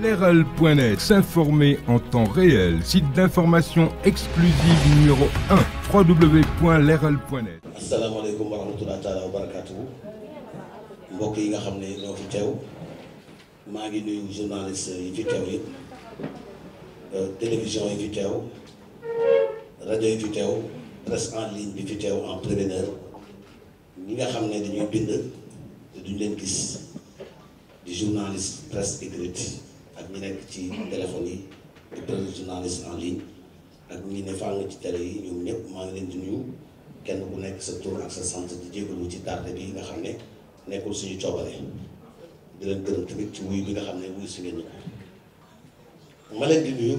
Leral.net, s'informer en temps réel. Site d'information exclusive numéro 1, www.leral.net. asalaamaaleykum wa rahmatulah taala wa barakaatuhu mbokk yi nga xam ne ñoo fi teew maa ngi nuyu journaliste yi fi teew yi télévision yi fi teew rajo yi fi teew presse en ligne bi fi teew en préveneur ñi nga xam ne dañuy bind te duñ leen gis di journaliste presse écrite ak ñi nekk ci téléphone yi di presse journaliste en ligne ak ñi ne fàng ci télé yi ñoom ñëpp maa ngi leen di nuyu kenn ku nekk sa tur ak sa sant di jégalu ci tardé bi nga xam ne nekkul suñu coobare di leen gërëm tamit ci wuyu bi nga xam ne wuyu si ngeen ñu ko ma leen di nuyu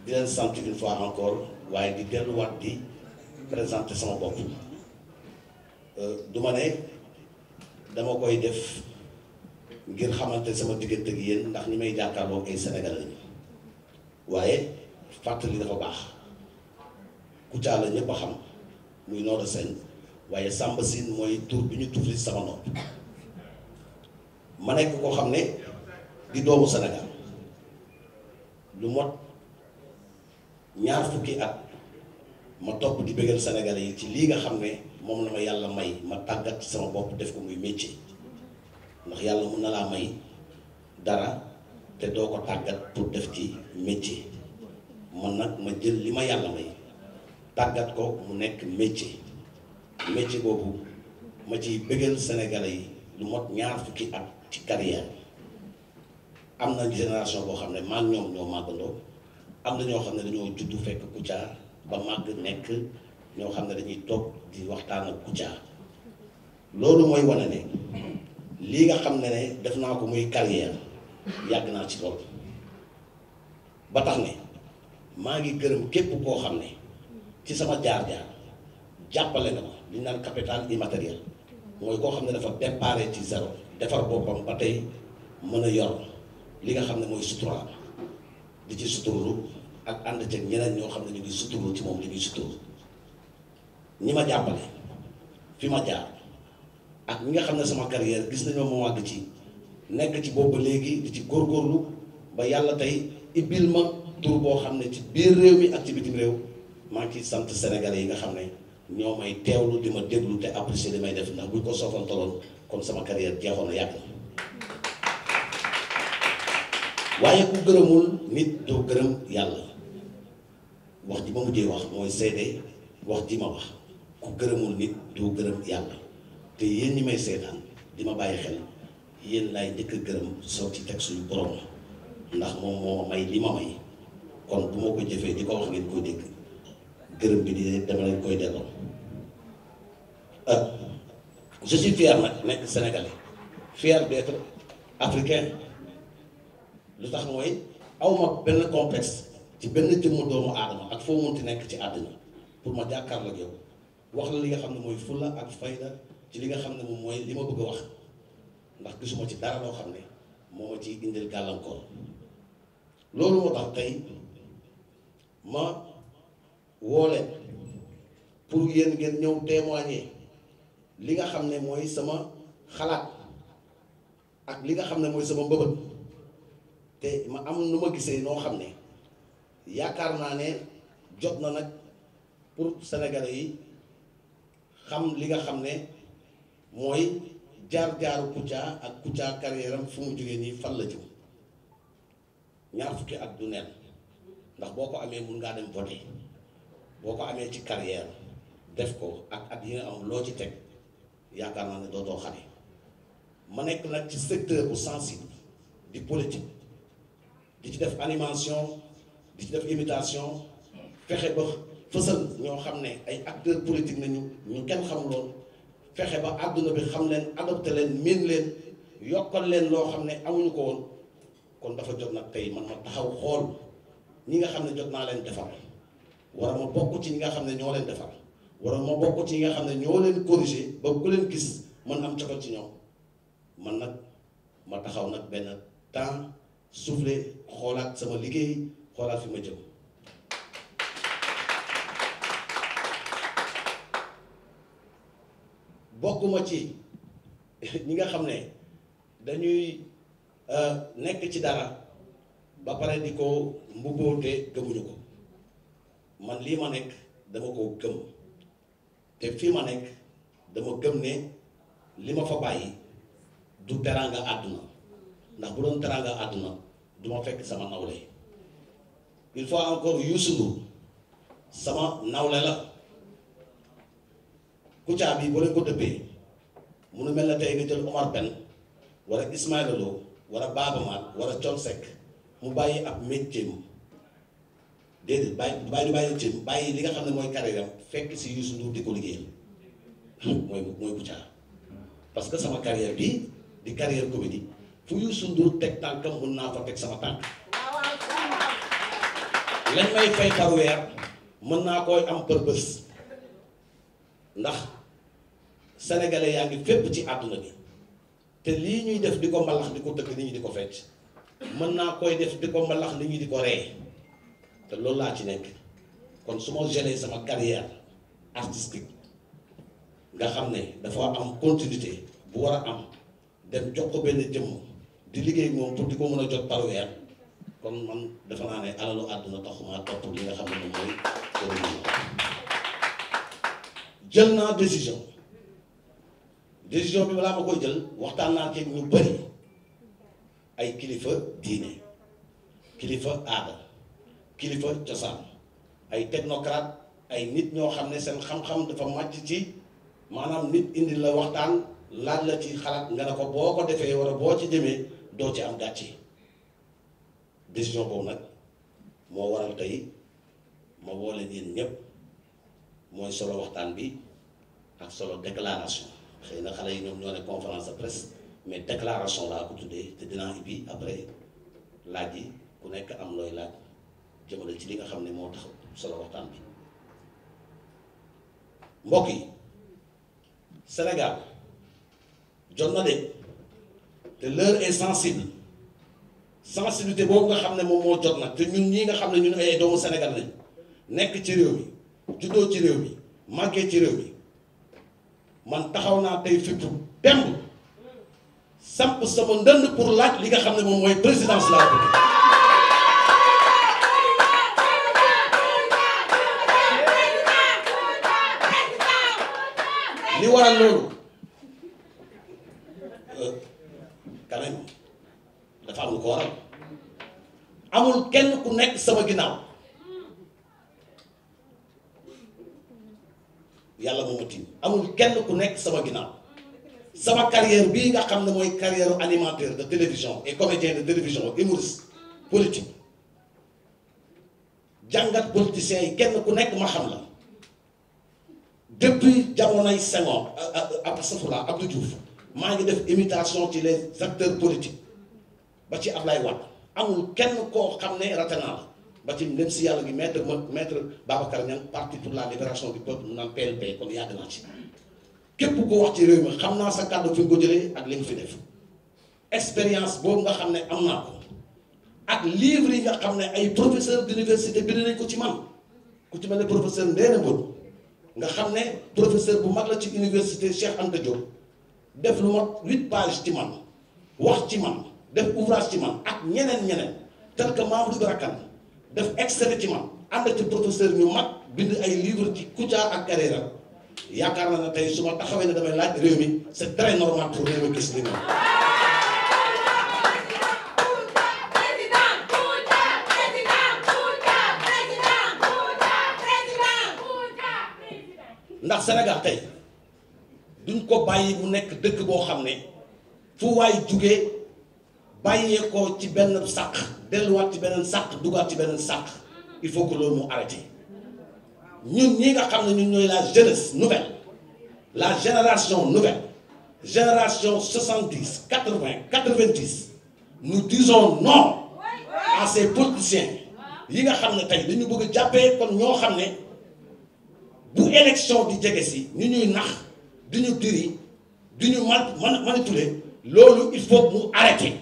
di leen sant une fois encore waaye di delluwaat di présenter sama bopp du ma ne dama koy def ngir xamante sama diggante ak yéen ndax ñi may jàkkaarloo ay Sénégal lañu waaye fàttali dafa baax Kouthia la ñëpp a xam muy Noor Sène waaye Samba Sine mooy tur bi ñu tufli sama nopp ma nekk koo xam ne di doomu Sénégal lu mot ñaar fukki at ma topp di bëggal Sénégalais yi ci lii nga xam ne moom la ma yàlla may ma tàggat sama bopp def ko muy métier ndax yàlla mun na laa may dara te doo ko tàggat pour def ci métier man nag ma jël li ma yàlla may tàggat ko mu nekk métier boobu ma ciy bëggal Sénégalais yi lu mot ñaar fukki at ci carrière am na génération boo xam ne maa ngi ñoom ñoo màggandoo am na ñoo xam ne dañoo juddu fekk Kouthia ba màgg nekk ñoo xam ne dañuy toog di waxtaan ak Kouthia loolu mooy wane ne lii nga xam ne def naa ko muy carrière yàgg naa ci loolu ba tax ne maa ngi gërëm képp koo xam ne ci sama jaar-jaar jàppale na ma li ñu naan capital immatériel mooy koo xam ne dafa déparé ci zéro defar boppam ba tey mën a yor li nga xam ne mooy suturaal di ci suturlu ak ànd ceeg ñeneen ñoo xam ne ñu ngi suturlu ci moom li ñuy suturlu ñi ma jàppale fi ma jaar ak ñi nga xam ne sama carrière gis nañoo ma wàgg ci nekk ci boobu léegi di ci góorgóorlu ba yàlla tey ibbil ma tur boo xam ne ci biir réew mi ak ci bitim réew maa ngi ciy sant Sénégalais yi nga xam ne ñoo may teewlu di ma déglu te apprécier li may def ndax buñ ko soofantaloon kon sama carrière jeexoon na yàgg na waaye ku gërëmul nit doo gërëm yàlla wax ji ma mujjee wax mooy seede wax ji ma wax ku gërëmul nit doo gërëm yàlla te yéen ñi may seetaan di ma bàyyi xel yéen laay njëkk a gërëm soog ci teg suñu borom ndax moom moo may li ma may kon bu ma ko jëfee di ko wax ngeen koy dégg gërëm bi di dama leen koy delloo je suis fier nag nekk sénégalais fier d'être africain lu tax mooy awma benn complexe ci benn jëmm doomu aadama ak foo munti nekk ci àddina pour ma jàkkaarloo ak yow wax la li nga xam ne mooy fulla ak fayda ci li nga xam ne moom mooy li ma bëgg a wax ndax gisuma ci dara loo xam ne moo ma ciy indil gàllankoor loolu moo tax tey ma woole pour yéen ngeen ñëw témoigner li nga xam ne mooy sama xalaat ak li nga xam ne mooy sama mbëbët te ma am nu ma gisee noo xam ne yaakaar naa ne jot na nag pour Sénégalais yi xam li nga xam ne mooy jaar-jaaru Kouthia ak Kouthia carrière am fu mu jógee nii fan la jëm ñaar fukki at du neen ndax boo ko amee mun ngaa dem voter boo ko amee ci carrière def ko ak at yi nga am loo ci teg yaakaar naa ne dootoo xale ma nekk nag ci secteur bu sensible di politique di ci def animation di ci def imitation fexe ba fësal ñoo xam ne ay acteurs politiques nañu ñu kenn xamuloon fexe ba àdduna bi xam leen adopté leen miin leen yokkal leen loo xam ne amuñu ko woon kon dafa jot nag tey man ma taxaw xool ñi nga xam ne jot naa leen defar wara ma bokk ci ñi nga xam ne ñoo leen defar wara ma bokk ci ñi nga xam ne ñoo leen corriger ba ku leen gis mën am cofeel ci ñoom man nag ma taxaw nag benn temps soufflé xoolaat sama liggéey xoolaat fi ma jëm bokkuma ci ñi nga xam ne dañuy nekk ci dara ba pare di ko mbubboote gëmuñu ko man lii ma nekk dama ko gëm te fii ma nekk dama gëm ne li ma fa bàyyi du teraanga àdduna ndax bu doon teraanga àdduna du ma fekk sama nawle il faut encore Youssou Ndour sama nawle la Kouthia bi boo leen ko dëppee munu mel na tey nga jël Omar Pène wala Ismaïla Lo wala Baaba Maal wala Thione Seck mu bàyyi ab métier am déedéet bàyyi li nga xam ne mooy carrière am fekk si Youssou Ndour di ko liggéeyal mooy Kouthia parce que sama carrière bi di carrière comédie fu Youssou Ndour teg tànkam mun naa fa teg sama tànk lañ may fay par weer mën naa koy am par bés ndax sénégalais yaa ngi fépp ci àdduna bi te lii ñuy def di ko mbalax di ko tëgg nit ñi di ko fecc mën naa koy def di ko mbalax nit ñi di ko ree te loolu laa ci nekk kon su ma gérer sama carrière artistique nga xam ne dafa am continuité bu war a am dem jox ko benn jëmm di liggéey moom pour di ko mën a jot par weer kon man dafa naa ne alalu àdduna taxuma topp li nga xam ne moom mooy jël naa décision bi balaa ma koy jël waxtaan naa ci ñu bari ay kilifa diine kilifa aada kilifa cosaan ay technocrate ay nit ñoo xam ne seen xam-xam dafa màcc ci maanaam nit indi la waxtaan laaj la ci xalaat nga ne ko boo ko defee wala boo ci jëmee doo ci am gàcce décision boobu nag moo waral tey ma woo leen yéen ñëpp mooy solo waxtaan bi ak solo déclaration xëy na xale yi ñoom ñoo ne conférence de presse mais déclaration laa ko tuddee te dinaa ibbi après laaj yi ku nekk am looy laaj jëmale ci li nga xam ne moo tax solo waxtaan bi mbokk yi Sénégal jot na de te l'heure est sensibilité boobu nga xam ne moom moo jot nag te ñun ñii nga xam ne ñun ay doomu Sénégal lañ nekk ci réew mi juddoo ci réew mi màggee ci réew mi man taxaw naa tey fippu demb samp sama ndënd pour laaj li nga xam ne moom mooy présidence la République li waral loolu quand même dafa am lu ko waral amul kenn ku nekk sama ginnaaw yàlla moo ma tiim amul kenn ku nekk sama ginnaaw sama carrière bii nga xam ne mooy carrière animateur de télévision et comédien de télévision humoriste politique jàngat politiciens yi kenn ku nekk ma xam la depuis jamonoy Senghor Abdou Diouf maa ngi def imitation ci les acteurs politiques ba ci Ablaye Wade amul kenn koo xam ne raté naa la ba ci ndem si yàlla gi maître Babacar Niang parti pour la libération du peuple mu naan PLP kon yàgg naa ci képp ko wax ci réew mi xam naa sa kàddu fi nga ko jëlee ak li nga fi def expérience boobu nga xam ne am naa ko ak livre yi nga xam ne ay professeur d'université bind nañ ko ci man ku ci mel ne professeur Ndéné Mbodj nga xam ne professeur bu mag la ci université Cheikh Anta Diop def lu mat 8 pages ci man wax ci man def ouvrage ci man ak ñeneen tel que Mamadou Ibra Kane def extrait ci man ànd ci professeur ñu mag bind ay livre ci Kouthia ak carrière yaakaar na ne tey su ma taxawee ne damay laaj réew mi c'est très normal pour réew mi gis li moom ndax Sénégal tey duñ ko bàyyi mu nekk dëkk boo xam ne fu waay jugee bàyyee ko ci benn sàq delluwaat ci beneen sàq dugaat ci beneen sàq il faut que loolu mu arrêté ñun ñi nga xam ne ñun ñooy la jeunesse nouvelle la génération nouvelle génération 70 80 90 nous disons non à ces politiciens yi nga xam ne tey dañu bëgg a jàppee kon ñoo xam ne bu élection di jege si ñu ñuy nax di ñu diri di ñu manipuler loolu il faut mu arrêté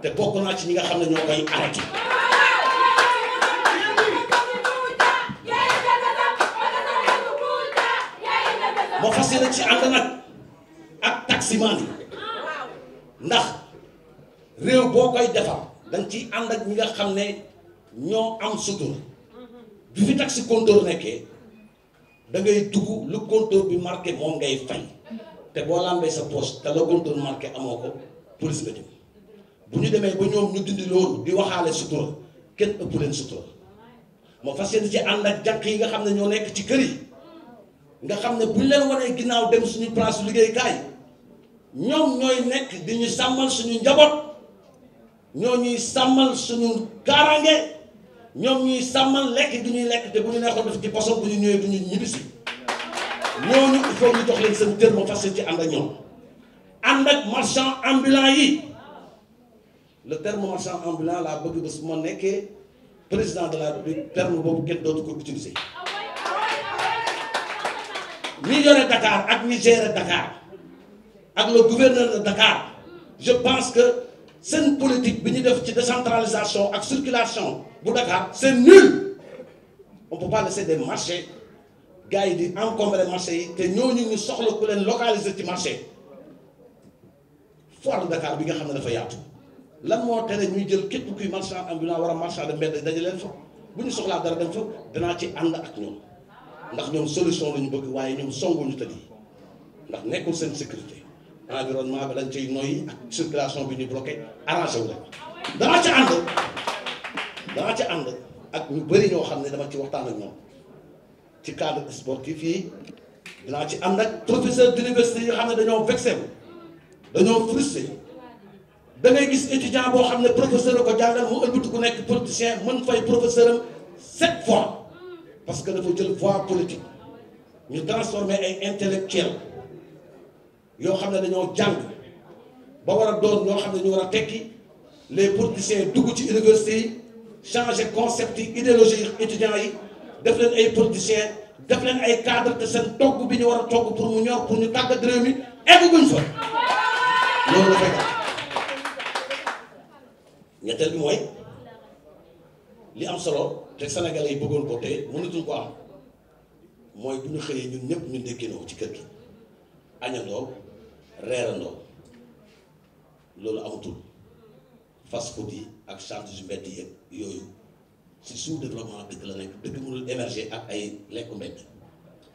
te bokk naa ci ñi nga xam ne ñoo koy arrêté. moo fas yéene ci ànd nag ak taximan yi ndax réew boo koy defar dañ ciy ànd ak ñi nga xam ne ñoo am sutura du fi taxi compteur nekkee da ngay dugg lu compteur bi marqué moom ngay fay te boo lambee sa poche te la compteur marqué amoo ko police nga jëm bu ñu demee ba ñoom ñu dindi loolu di waxaale sutura kenn ëpp leen sutura moo fas yéene ci ànd ak jànq yi nga xam ne ñoo nekk ci kër yi nga xam ne bu ñu leen wanee ginnaaw dem suñu place liggéeykaay ñoom ñooy nekk di ñu sàmmal suñu njaboot ñoo ñuy sàmmal suñu kaaraange ñoom ñuy sàmmal lekk gi ñuy lekk te bu ñu neexoon def ci poson bu ñu ñëwee du ñu ñibbisi ñooñu il faut ñu jox leen seen terme ma fas ci ànd ak ñoom ànd ak marchand ambulant yi le terme marchand ambulant laa bëgg bés bu ma nekkee président de la République terme boobu kenn dootu ko utiliser ñi yore Dakar ak ñi gérer Dakar ak le gouverneur de Dakar je pense que seen politique bi ñu def ci décentralisation ak circulation bu Dakar c'est nul on peut pas laisser des marchés gars yi di encombrer marché yi te ñooñu ñu soxla ku leen localiser ci marché foire de Dakar bi nga xam ne dafa yaatu lan moo tere ñuy jël képp kuy marchand ambulant war a marchand de mbedd daje leen fa bu ñu soxlaa dara dem fa danaa ci ànd ak ñoom ndax ñoom solution la ñu bëgg waaye ñoom songuñu tëdd yi ndax nekkul seen sécurité environnement bi dañ ciy noyyi ak circulation bi ñu bloqué arrangé wu leen danaa ci ànd ak ñu bëri ñoo xam ne dama ci waxtaan ak ñoom ci cadre sportif yi dinaa ci ànd ak professeur d'université yi xam ne dañoo vexé dañoo frustré da ngay gis étudiant boo xam ne professeur la ko jàngal mu ëlbatu ku nekk politicien mën fay professeur am 7 fois parce que dafa jël voie politique ñu transformé ay intellectuel yoo xam ne dañoo jàng ba war a doon ñoo xam ne ñu war a tekki les politiciens dugg ci université yi changer concept yi idéologie étudiants yi def leen ay politiciens def leen ay cadre te seen togg bi ñu war a togg pour mu ñor pour ñu tàggat réew mi egguñ fa loolu dafay tax ñetteel bi mooy li am solo te Sénégalais yi bëggoon ko te mënatuñ ko am mooy bu ñu xëyee ñun ñëpp ñu ndékkinoo ci kër gi añandoo reerandoo loolu amatul fast food yi ak charge yu mbedd yi yooyu ci sous-développement dëkk la nekk dëkk mënul émerger ak ay lekku mbedd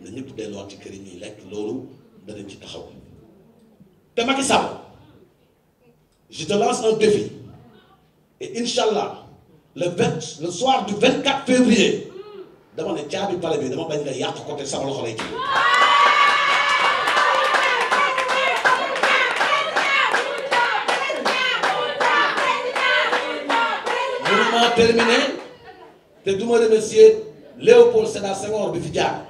na ñëpp delluwaat ci kër yi ñuy lekk loolu danañ ci taxaw te Macky Sall je te lance un défi et Inch'Allah le soir du 24 février dama ne caabi pale bi dama bañ nga yàq ko te sama loxo lay ci mënuma terminé te du ma remercier Léopold Sédar Senghor bi fi jaar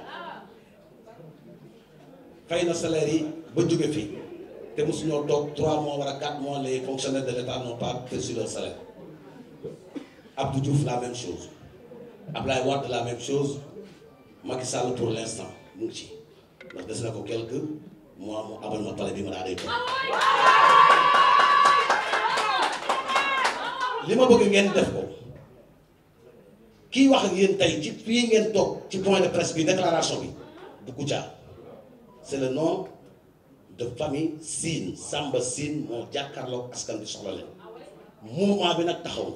fay na salaire yi ba jóge fii te mosuñoo toog 3 mois wala 4 mois les fonctionnaires de l'État n'ont pas perçu leur salaire Abdou Diouf la même chose Ablaye Wade la même chose Macky Sall pour l'instant mu ngi ci ndax des na ko quelques mois mu abal ma pale bi ma daa day toog li ma bëgg ngeen def ko kii wax ak yéen tey ci fii ngeen toog ci point de presse bi déclaration bi du Kouthia c'est le nom de famille Sine Samba Sine moo jàkkaarloog askan bi soxla leen mouvement bi nag taxaw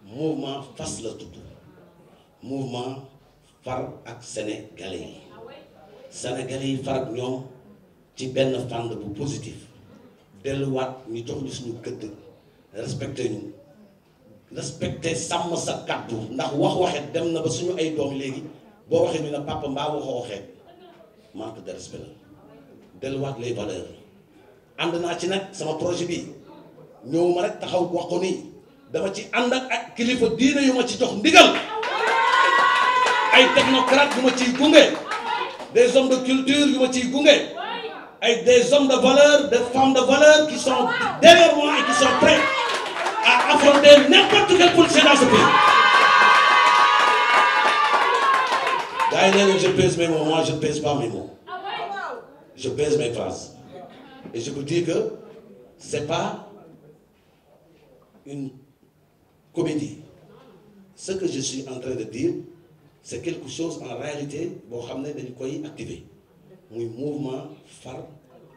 mouvement fas la tudd mouvement far ak sénégalais yi far ak ñoom ci benn fànn bu positif delluwaat ñu jox ñu suñu gëdd respecté sàmm sa kàddu ndax waxet dem na ba suñu ay doom léegi boo waxee ñu ne papa mbaa waxoo waxee manque de respect la delluwaat les valeurs ànd naa ci nag sama projet bi ñëwuma rek taxaw wax ko nii dama ci ànd ak kilifa diine yu ma ci jox ndigal ay technocrates yu ma ciy gunge des hommes de culture yu ma ciy gunge ay des hommes de valeur des femmes de valeur qui sont derrière moi et qui sont prêts à affronter n'importe quel politicien dans ce pays. Gars yi je pèse mes mots, moi je ne pèse pas mes mots. Je pèse mes phrases. Et je peux dire que c'est pas une comédie. Ce que je suis en train de dire, c'est quelque chose en réalité boo xam ne dañu koy activer muy mouvement far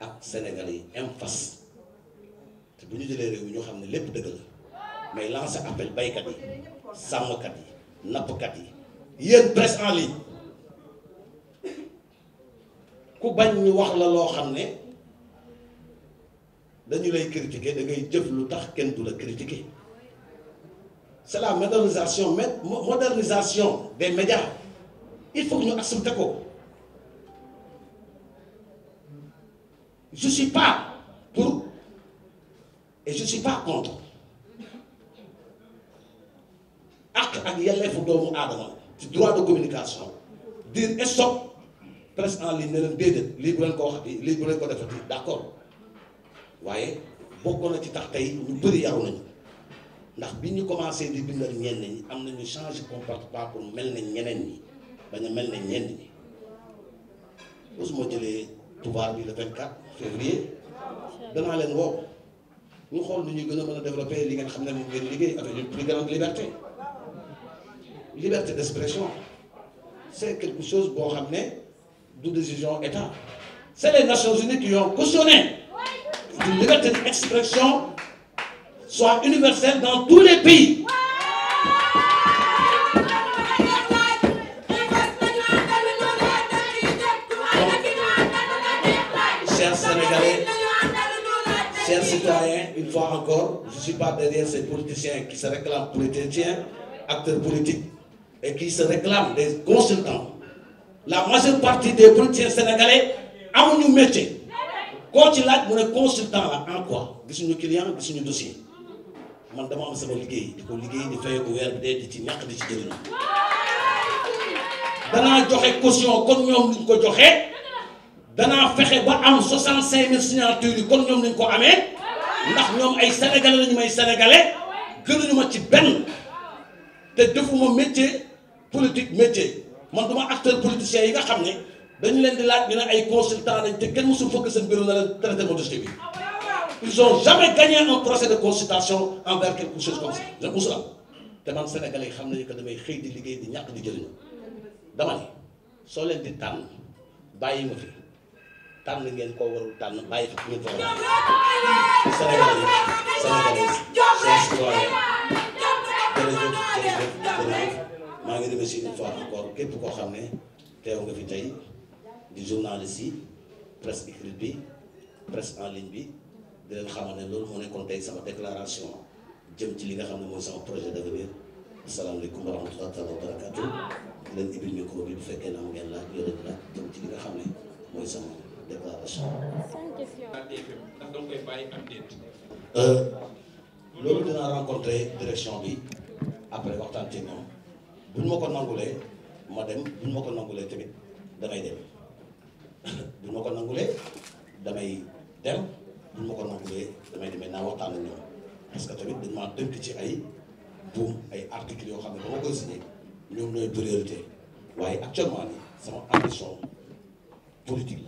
ak sénégalais yi MFAS te bu ñu jëlee réew mi ñu xam ne lépp dëgg la may lancer appel baykat yi sàmmkat yi nappkat yi yéen presse en ligne ku bañ ñu wax la loo xam ne dañu lay critiquer da ngay jëf lu tax kenn du la critiquer c'est la modernisation des médias il faut que ñu accepter ko. Je suis pas pour et je suis pas contre ak yelleefu doomu aadama ci droit de communication dire stop presse en ligne ne leen déedéet lii bu leen ko waxati lii bu leen ko defati d'accord waaye bokkoon na ci tax tey ñu bëri yaru nañu ndax bi ñu commencé di bindal ñenn ñi am nañu changer comportement pour mel ne ñeneen ñi bañ a mel ne ñenn ñi osuma jëlee pouvoir bi le 24 février danaa leen woo ñu xool nu ñuy gën a mën a développer li ngeen xam ne moom ngeen liggéey avec une plus grande liberté d'expression c'est quelque chose boo xam ne du décision état c'est les Nations Unies qui ont cautionné une liberté d'expression soit universelle dans tous les pays. Chers Sénégalais, chers citoyens, une fois encore, je ne suis pas derrière ces politiciens qui se réclament politiciens, acteurs politiques, et qui se réclament des consultants. La majeure partie des politiciens sénégalais ont un métier. Quand tu l'as, un consultant là, en quoi? Gisuñu client, gisuñu dossier. Man dama am sama liggéey di ko liggéey di fay ko weer bi dee di ci ñàkk di ci jëriñu. Danaa joxe caution kon ñoom liñ ko joxe. Danaa fexe ba am 65 000 signatures yi kon ñoom lañ ko amee ndax ñoom ay sénégalais lañu may sénégalais gënuñu ma ci benn te defuma métier politique métier man duma acteur politicien yi nga xam ne dañu leen di laaj ñu ne ay consultant lañ te kenn mësul fëgg seen bureau na leen traité ma dossier bi ils ont jamais gagné un procès de consultation envers quelque chose comme ça je musul am te man sénégalais yi xam nañu que damay xëy di liggéey di ñàkk di jëriñu dama ne soo leen di tànn bàyyi ma fi tànn ngeen koo warul tànn bàyyi fi ngeen fa war a Sénégalais chers citoyens jërëjëf maa ngi remercier une fois encore képp koo xam ne teew nga fi tey di journaliste yi presse écrite bi presse en ligne bi di leen xamal ne loolu moo nekkoon tey sama déclaration jëm ci li nga xam ne mooy sama projet d'avenir asalaamaaleykum wa rahmatullahi wa barakatuh di leen ibil micro bi bu fekkee na mu ngeen laaj yore di laaj jëm ci li nga xam ne mooy sama déclaration. loolu dinaa rencontrer direction bi après waxtaan ci ñoom bu ñu ma ko nangulee ma dem bu ñu ma ko nangulee tamit damay dem bu ñu ma ko nangulee damay dem bu ñu ma ko nangulee damay demee naa waxtaan ak ñoom parce que tamit dañ maa tënk ci ay buum ay articles yoo xam ne ba ma koy signé ñoom ñooy priorité waaye actuellement nii sama ambition politique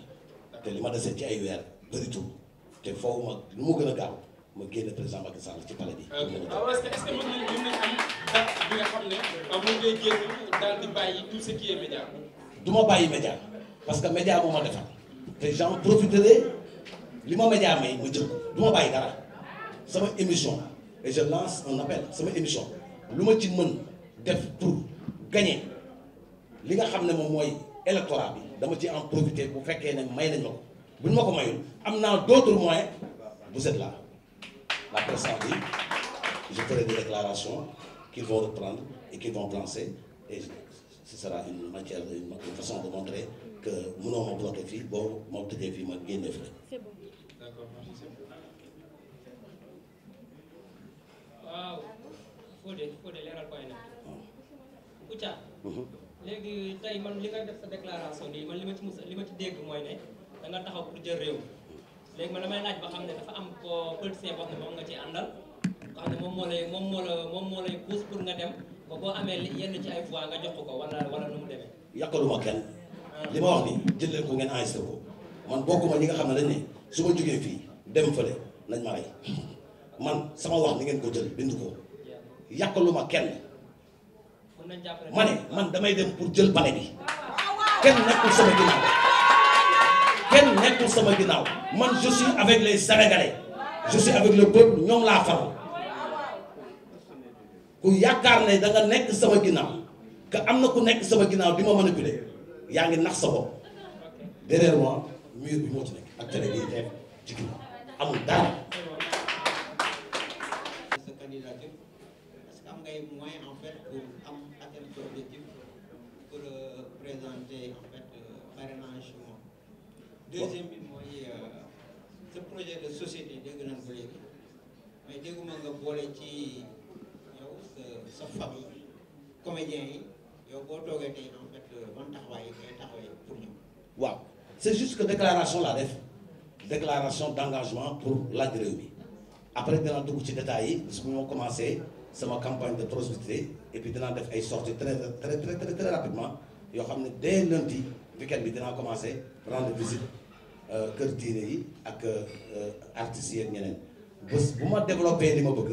la te li ma desee ci ay weer bëritul te foofu ma lu mu gën a gaaw ma génne président Macky Sall ci palais bi. est-ce que mën nañ am date bi nga xam ne moom ngay génn daal di bàyyi tout ce qui est média. du ma bàyyi média parce que média moo ma defar te j'en profiterai li ma média may ma jël du ma bàyyi dara sama émission et je lance un appel sama émission lu ma ci mën def pour gagner li nga xam ne moom mooy électorat bi dama ci en profiter bu fekkee ne may nañ ma ko bu ñu ma ko mayul am naa d'autres moyens vous êtes là. La presse en ligne, je ferai des déclarations qu'ils vont reprendre et qu'ils vont lancer et ce sera une matière, une façon de montrer que mënoo ma bloqué fii boo ma tëjee fii ma génne fi. C'est bon. D'accord, merci. Waaw Fodé leeral point net. Kouthia. léegi tey man li nga def sa déclaration nii man li ma ci dégg mooy ne da nga taxaw pour jël réew. léegi man damay laaj ba xam ne dafa am ko politicien boo xam ne moom nga ci àndal nga xam ne moom moo lay pousse pour nga dem ba boo amee yenn ci ay voix nga jox ko wala nu mu demee. yàqaluma kenn. li ma wax ni jël leen ko ngeen enregistré ko man bokkuma ñi nga xam ne dañ ne su ma jógee fii dem fële nañ ma rey man sama wax ni ngeen ko jël bind ko yàqaluma kenn. ma ne man damay dem pour jël palais bi kenn nekkul sama ginnaaw. kenn nekkul sama ginnaaw man je suis avec les Sénégalais je suis avec le peuple ñoom laa faral ku yaakaar ne da nga nekk sama ginnaaw que am na ku nekk sama ginnaaw di ma manipuler yaa ngi nax sa bopp derrière moi mur bi moo ci nekk ak télé bii def ci ginnaaw amul dara. sa candidature est-ce que am ngay moyen en fait pour am atteindre son objectif pour présenter en fait parrainage moom. Deuxième bi mooy ce projet de société dégg nañ ko léegi mais dégguma nga boole ci yow sa famille comédien yi yow boo toogee tey en fait ban taxawaay ngay taxawee pour ñoom. waaw c'est juste que déclaration laa def déclaration d'engagement pour laaj réew mi après dinaa dugg ci détails yi su ma commencé sama campagne de prospérité et puis dinaa def ay sorties très rapidement yoo xam ne dès lundi week-end bi dinaa commencé rendre visite kër diine yi ak artistes yi ak ñeneen bés bu ma développé li ma bëgg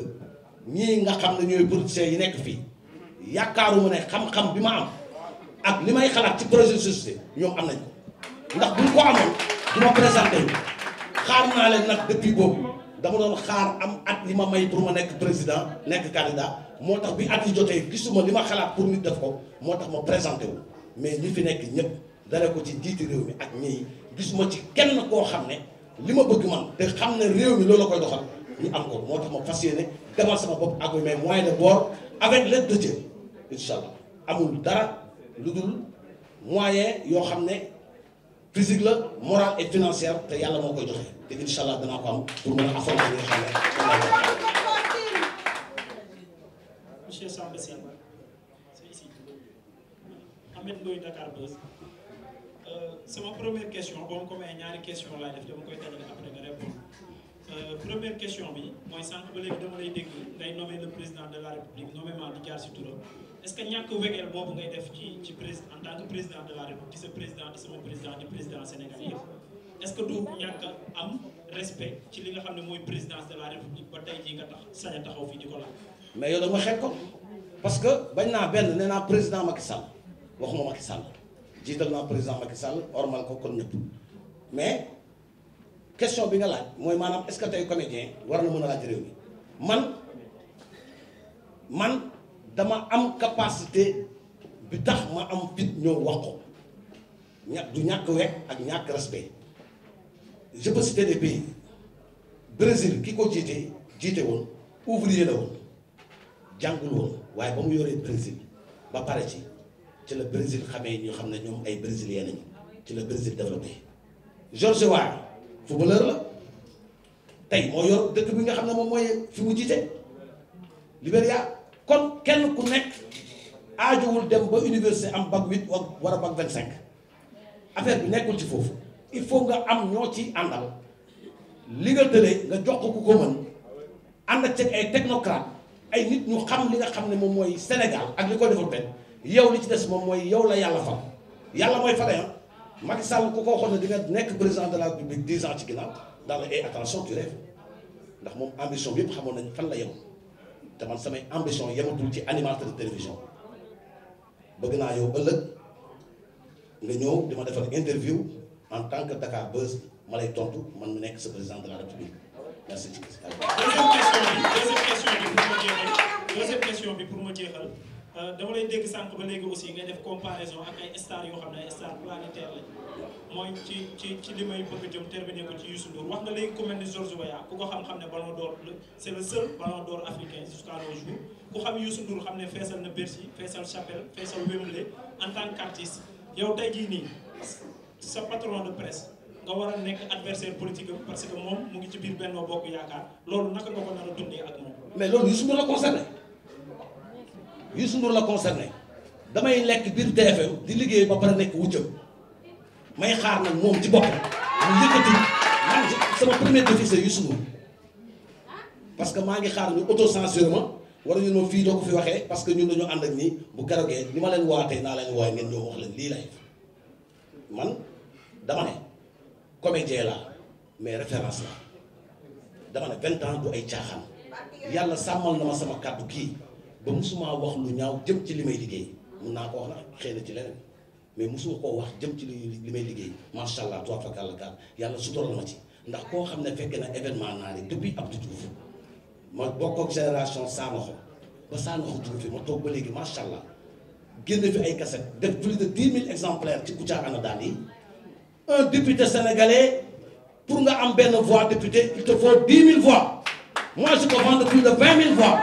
ñii nga xam ne ñooy politiciens yi nekk fii yaakaaruma ne xam-xam bi ma am ak li may xalaat ci projet de société ñoom am nañ ko ndax buñ ko amoon du ma présenté xaar naa leen nag depuis boobu dama doon xaar am at li ma may pour ma nekk président nekk candidat moo tax bi at yi jotee gisuma li ma xalaat pour nit def ko moo tax ma présenté wu mais ñi fi nekk ñëpp dara ko ci jiiti réew mi ak ñii gisuma ci kenn koo xam ne li ma bëgg man te xam ne réew mi loolu la koy doxal ñu am ko moo tax ma fas yéene demal sama bopp ak mes moyens de bord avec l'aide de Dieu incha allah amul dara lu dul moyen yoo xam ne physique la morale et financière te yàlla moo koy joxe te incha allah danaa ko am pour mën a affronter li nga xam ne. Monsieur Samba Sy, c'est ici. Ahmed Ndoye Dakar Buzz. Sama première question bon comme ñaari question laay def dama koy dajale après nga répondre première question bi mooy sànq ba léegi dama lay dégg ngay nommer le président de la république nommément di jaar si turam est-ce que ñàkk wegeel boobu ngay def ci président en tant que président de la république di sa président di sama président di président Sénégal yëpp est-ce que du ñàkk am respect ci li nga xam ne mooy présidence de la république ba tey jii nga tax sañ a taxaw fii di ko laaj. mais yow dama xeeb ko parce que bañ naa benn nee naa président Macky Sall waxuma Macky Sall. jiital naa président Macky Sall ormal ko kon ñëpp mais question bi nga laaj mooy maanaam est-ce que tey comédien war na mën a laaj réew mi man dama am capacité bi tax ma am fit ñëw wax ko du ñàkk wekk ak ñàkk respect je peux citer des pays Brésil ki ko jiite woon ouvrier la woon jàngul woon waaye ba mu yoree Brésil ba pare ci le Brésil xamee ñu xam ne ñoom ay brésiliens nañu ci le Brésil développé George Weah footballeur la tey moo yor dëkk bi nga xam ne moom mooy fi mu jiite Libéria kon kenn ku nekk aajowul dem ba université am bac 8 war a bac 25 affaire bi nekkul ci foofu il faut nga am ñoo ci àndal li nga tëlee nga jox ko ku ko mën ànd ak ay technocrate ay nit ñu xam li nga xam ne moom mooy Sénégal ak li ko développé yow li ci des moom mooy yow la yàlla fal yàlla mooy fale ah Macky Sall ku ko waxoon ne di nga nekk président de la République 10 ans ci ginnaaw daal la attention tu rêves ndax moom ambition bi yëpp xamoon nañ fan la yem te man samay ambition yematul ci animateur de télévision bëgg naa yow ëllëg nga ñëw di ma defal interview en tant que Dakar Buzz ma lay tontu man mu nekk sa président de la République merci. deuxième question bi pour ma jeexal. dama lay dégg sànq ba léegi aussi ngay def comparaison ak ay stars yoo xam ne ay stars planétaires lañ mooy ci li may bëgg a jëm terminer ko ci Youssou Ndour wax nga léegi ku mel ni George Weah ku ko xam-xam ne ballon d'or c'est le seul ballon d'or africain jusqu'à nos jours ku xam Youssou Ndour xam ne feesal na Bercy feesal Chapelle feesal Wembley en tant qu'artiste yow tey jii nii sa patron de presse nga war a nekk adversaire politique am parce que moom mu ngi ci biir Benno Bokk Yaakaar loolu naka nga ko nar a dundee ak moom. mais loolu Youssou Ndour la concerné. Youssou Ndour la concerné damay lekk biir TFM di liggéey ba pare nekk wuccam may xaar nag moom ci boppam mu yëkkati man sama premier défi c'est Youssou Ndour parce que maa ngi xaar ñu autocensuré ma wala ñu ma fii doo ko fi waxee parce que ñun dañoo ànd ak nii bu garogee ni ma leen waatee naa leen wooye ngeen ñëw wax leen lii lay man dama ne comédien la mais référence la dama ne 20 ans du ay caaxaan yàlla sàmmal na ma sama kàddu kii ba musuma wax lu ñaaw jëm ci li may liggéey mun naa ko wax nag xëy na ci leneen mais musuma koo wax jëm ci li may liggéey macha allah tubaab fakàlla gaal yàlla sutural na ma ci ndax koo xam ne fekk na événement naa ni depuis Abdou Diouf ma bokk ak génération Sanoxo ba Sanoxo Diouf fi ma toog ba léegi macha allah génn fi ay cassette def plus de 10 000 exemplaires ci Kouthia Anodane yi un député sénégalais pour nga am benn voix député il te faut 10 000 voix moi je peux vendre plus de 20 000 voix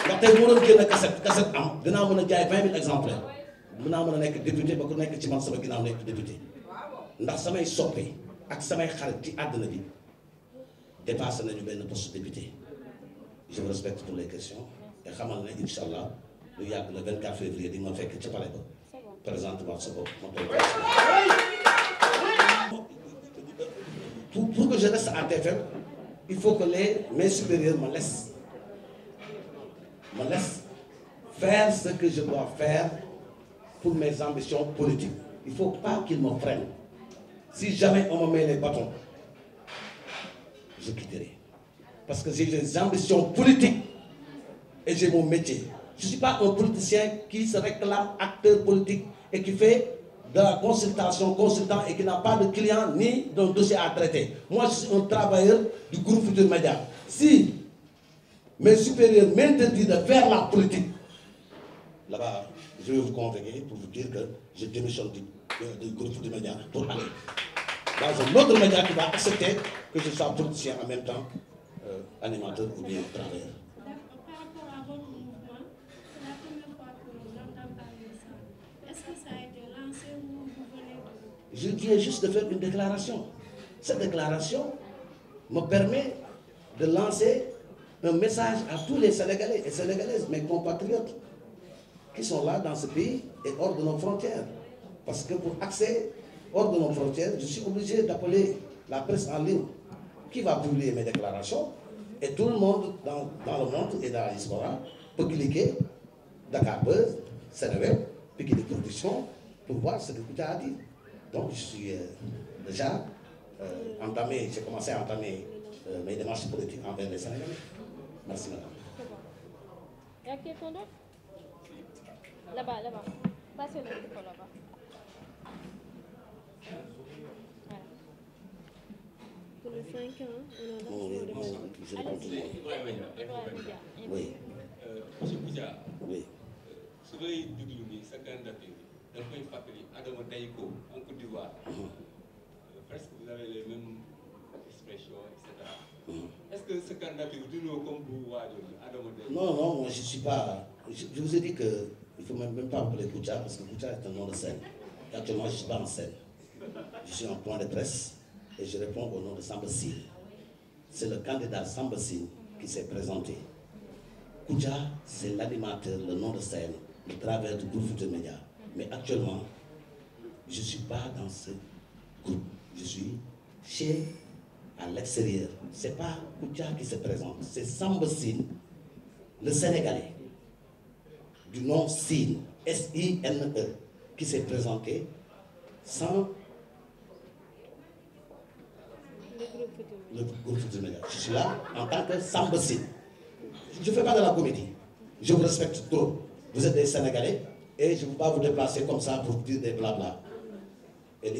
ndax tey moo doon génn cassette am dinaa mën a jaay 20 000 exemplaires dinaa mën a nekk député ba ku nekk ci man sama ginnaaw nekk député ndax samay soppe ak samay xarit ci àdduna bi dépassé nañu benn poste député je vous respecte pour les questions et xamal ne incha allah lu yàgg le 24 février di ma fekk ca palais ba présentement sa bopp ma koy pour que je reste à TFM il faut que mes supérieurs me laissent faire ce que je dois faire pour mes ambitions politiques. Il ne faut pas qu'ils me freinent. Si jamais on me met les bâtons, je quitterai. Parce que j'ai des ambitions politiques et j'ai mon métier. Je ne suis pas un politicien qui se réclame acteur politique et qui fait de la consultant et qui n'a pas de client ni d'un dossier à traiter. Moi, je suis un travailleur du groupe Futurs Médias. Si mes supérieurs m'interdisent de faire la politique, là-bas, je vais vous convoquer pour vous dire que je démissionne du groupe Futurs Médias pour aller dans un autre média qui va accepter que je sois politicien en même temps animateur ou bien travailleur. Par rapport à votre mouvement, c'est la première fois que j'entends parler de ça. Est-ce que ça a été lancé ou vous venez de... Je viens juste de faire une déclaration. Cette déclaration me permet de lancer un message à tous les Sénégalais et Sénégalaises, mes compatriotes, qui sont là dans ce pays et hors de nos frontières. Parce que pour accéder hors de nos frontières, je suis obligé d'appeler la presse en ligne qui va publier mes déclarations et tout le monde dans le monde et dans la diaspora peut cliquer Dakar Buzz, Seneweb, Pikini Production pour voir ce que Kouthia a dit. Donc je suis déjà j'ai commencé à entamer mes démarches politiques envers les Sénégalais. Merci madame. Il y a quelqu'un d'autre? Là-bas. Passez le micro là-bas. Voilà. Pour les 5 ans, Je réponds tout le monde. Oui. Monsieur Kouthia. Oui. su ngay déglu nii sa candidature bi da koy fàttali Adama Dayko en Côte d'Ivoire. Presque vous avez les mêmes expressions, etc. Est-ce que ce candidature du nom comme vous waajoo Adama Dayko? Non, moi je suis pas. Je vous ai dit que il faut même pas appeler Kouthia parce que Kouthia est un nom de scène. Et actuellement je suis pas en scène. Je suis en point de presse et je réponds au nom de Samba Sine. C'est le candidat Samba Sine qui s'est présenté. Kouthia, c'est l'animateur, le nom de scène, le travailleur du groupe Futurs Médias. Mais actuellement, je ne suis pas dans ce groupe. Je suis à l'extérieur. Ce n'est pas Kouthia qui se présente, c'est Samba Sine, le Sénégalais, du nom Sine, S-I-N-E, qui s'est présenté sans le groupe Futurs Médias. Je suis là en tant que Samba Sine. Je ne fais pas de la comédie. Je vous respecte trop. Vous êtes des Sénégalais et je ne veux pas vous déplacer comme ça pour dire des blabla. Et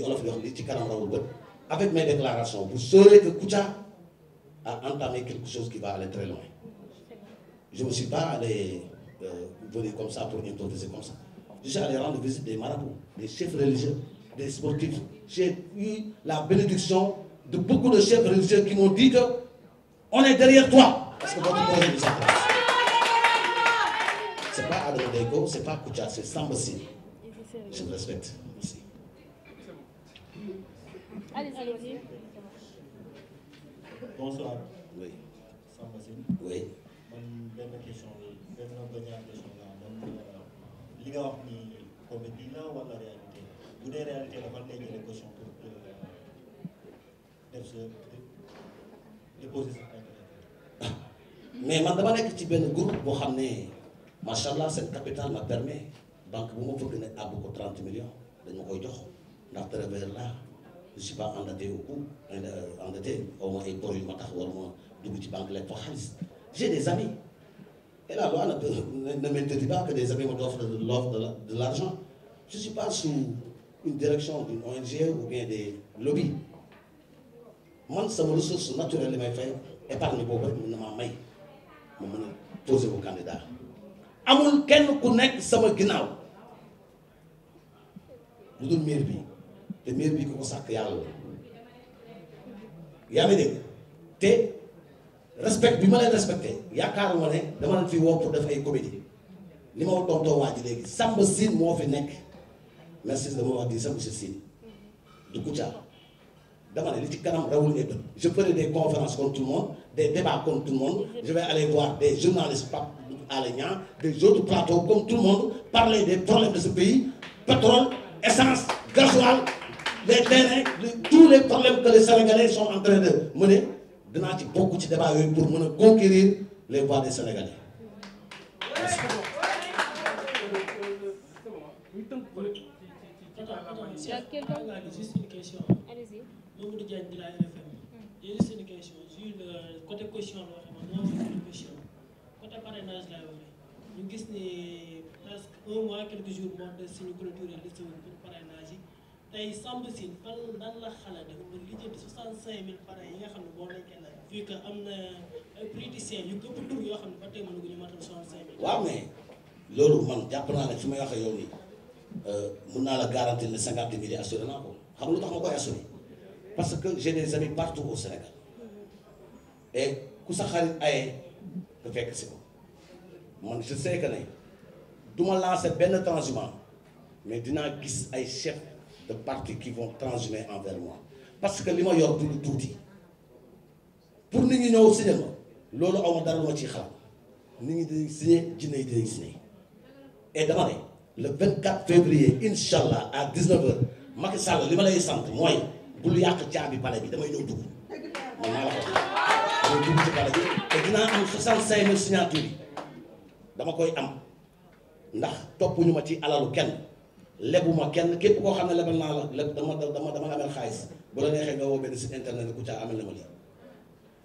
avec mes déclarations, vous saurez que Kouthia a entamé quelque chose qui va aller très loin. Je ne me suis pas allé venir comme ça pour improviser comme ça. Je suis allé rendre visite des marabouts, des chefs religieux, des sportifs. J'ai eu la bénédiction de beaucoup de chefs religieux qui m'ont dit que on est derrière toi. Parce que votre projet nous intéresse. Ce n'est pas Adama Dayko, ce n'est pas Kouthia, c'est Samba Sine. Je vous respecte. Merci. Allez-y. Bonsoir. Oui. Samba Sine. Oui. Benn question dernière question li nga wax ni comédie la wala réalité bu dee réalité la fan lay jëlee question pour def sa déposer sa candidature. Mais man dama nekk ci benn groupe boo xam ne macha allah seen capital ma permet banque bu ma fëgg ne àbb ko 30 millions dañ ma koy jox ndax travailleur là je suis pas endetté au coup endetté au moins ay bor yu ma tax war ma dugg ci banque lekk fa xaalis. J'ai des amis et la loi ne m'interdit pas que des amis m'offrent de l'argent. Je ne suis pas sous une direction d'une ONG ou bien des lobbies. man sama ressource naturelle li may fay épargne boobu rek mën na maa may ma mën a poser wu candidat amul kenn ku nekk sama ginnaaw lu dul maire bi te maire bi ko sàkk yàlla la yaa ngi dégg te respect bi ma leen respecté yaakaaruma ne dama leen fi woo pour def ay comédie li ma tontoo waa ji léegi Samba Sine moo fi nekk merci dama wax di sa monsieur Sine du Kouthia dama ne li ci kanam rawul et je ferai des conférences comme tout le monde des débats comme tout le monde je vais aller voir des journalistes Pape Alé Niang des autres plateaux comme tout le monde parler des problèmes de ce pays pétrole essence gasoil les terrains tous les problèmes que les Sénégalais sont en train de mener dinaa ci bokk ci débat yooyu pour mën a conquérir les voix des Sénégalais. Juste une question. Allez-y. Mamadou Diagne de la RFM. J'ai juste une question. Côté question, une question. Côté parrainage, nous avons presque un mois, quelques jours, de signer clôture et liste pour parrainage. Il semble que dans la halade, on a 65 000 parrains, vu qu'il y a un politicien, il y a beaucoup de gens qui ont 65 000. Waaw mais loolu man jàpp naa ne fi may waxee yow nii mën naa la garantir ne 50 000 yi assuré naa ko xam lu tax ma koy assuré parce que j'ai des amis partout au Sénégal et ku sa xarit aye nga fekk si ko man je sais que ne du ma lancer benn transhumant mais dinaa gis ay chefs de parti qui vont transhumer envers moi parce que li ma yor du lu tuuti pour nit ñi ñëw signé ma loolu aw ma dara lu ma ciy xalaat nit ñi dinañ signé jinne yi dinañ signé et dama ne le 24 février incha allah à 19h Macky Sall li ma lay sant mooy bul yàq caabi palais bi damay ñëw dugg man maa la ko wax damay dugg ci palais bi te dinaa am 65 000 signatures yi dama koy am ndax toppuñu ma ci alalu kenn lebuma kenn képp koo xam ne lebal naa la leb dama amel xaalis bu la neexee nga woo benn site internet Kouthia amel na ma lii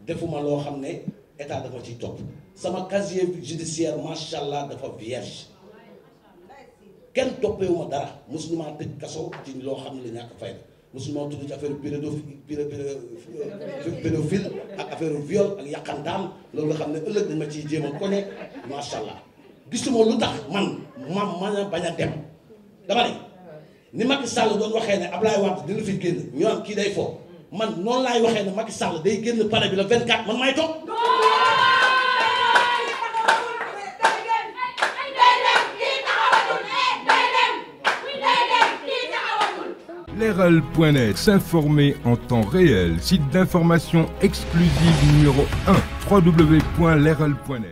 defuma loo xam ne état dafa ciy topp sama casier judiciaire macha allah dafa vierge kenn toppewu ma dara mosuñu maa tëj kaso ci loo xam ne la ñàkk fay mosuñu maa tudd ci affaire pédophile ak affaire viol ak yàqantaan loolu nga xam ne ëllëg dañ ma ciy jéem a kone macha allah gisuma lu tax man a bañ a dem dama ne ni Macky Sall doon waxee ne Ablaye Wade dina fi génn ñu naan kii day fo man noonu laay waxee ne Macky Sall day génn palais bi le 24 man maay toog. Leral.net, s'informer en temps réel, site d'information exclusive numéro 1, www.leral.net.